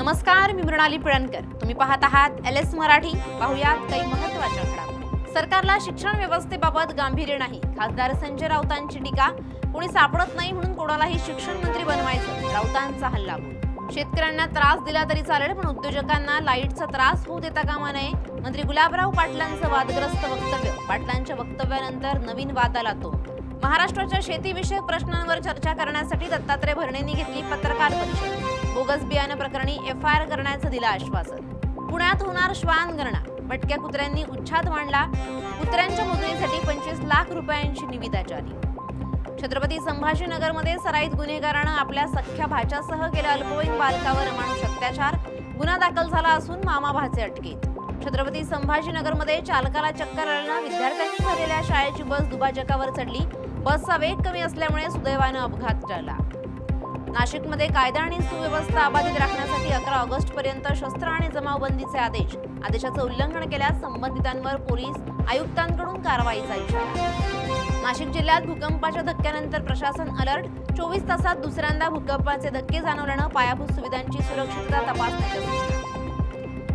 नमस्कार, मी मृणाली पिळणकर. तुम्ही पाहत आहात LS मराठी. पाहुयात काही महत्त्वाच्या घडामोडी. सरकारला शिक्षण व्यवस्थेबाबत गांभीर्य नाही. खासदार संजय राऊतांची टीका. कोणी सापडत नाही म्हणून कोणालाही शिक्षण मंत्री बनवायचं, राऊतांचा हल्लाबोल. शेतकऱ्यांना त्रास दिला तरी चालेल, पण उद्योजकांना लाईटचा त्रास होऊ देता कामा नये. मंत्री गुलाबराव पाटलांचं वादग्रस्त वक्तव्य. पाटलांच्या वक्तव्यानंतर नवीन वादाला तोंड. महाराष्ट्राच्या शेतीविषयक प्रश्नांवर चर्चा करण्यासाठी दत्तात्रय भरणेंनी घेतली पत्रकार परिषद. बोगस बियाणं प्रकरणी FIR करण्याचं दिलं आश्वासन. पुण्यात होणार श्वान गणना. भटक्या कुत्र्यांनी उच्छाद मांडला. कुत्र्यांच्या मोजणीसाठी 25 लाख रुपयांची निविदा जारी. छत्रपती संभाजीनगरमध्ये सराईत गुन्हेगारानं आपल्या सख्ख्या भाच्यासह केला अल्पवयीन बालकावर अमानुष अत्याचार. गुन्हा दाखल झाला असून मामा भाचे अटकेत. छत्रपती संभाजीनगरमध्ये चालकाला चक्कर आल्यानं विद्यार्थ्यांनी भरलेल्या शाळेची बस दुभाजकावर चढली. बसचा वेग कमी असल्यामुळे सुदैवानं अपघात टळला. नाशिकमध्ये कायदा आणि सुव्यवस्था अबाधित राखण्यासाठी 11 ऑगस्ट पर्यंत शस्त्र आणि जमावबंदीचे आदेश. आदेशाचं उल्लंघन केल्यास संबंधितांवर पोलीस आयुक्तांकडून कारवाईचा इशारा. नाशिक जिल्ह्यात भूकंपाच्या धक्क्यानंतर प्रशासन अलर्ट. 24 तासात दुसऱ्यांदा भूकंपाचे धक्के जाणवल्यानं पायाभूत सुविधांची सुरक्षितता तपासण्याच्या सूचना.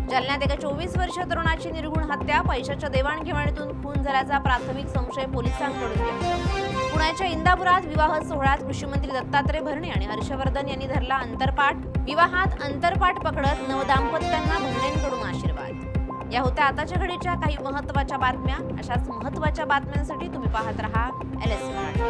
जालन्यात एका 24 वर्षीय तरुणाची निर्घृण हत्या. पैशाच्या देवाणघेवाणीतून खून झाल्याचा प्राथमिक संशय पोलिसांकडून व्यक्त. पुण्याच्या इंदापुरात विवाह सोहळ्यात कृषीमंत्री दत्तात्रय भरणे आणि हर्षवर्धन यांनी धरला अंतरपाठ. विवाहात अंतरपाठ पकडत नवदाम्पत्यांना भरणेंकडून आशीर्वाद. या होत्या आताच्या घडीच्या काही महत्त्वाच्या बातम्या. अशाच महत्त्वाच्या बातम्यांसाठी तुम्ही पाहत रहा LS मराठी.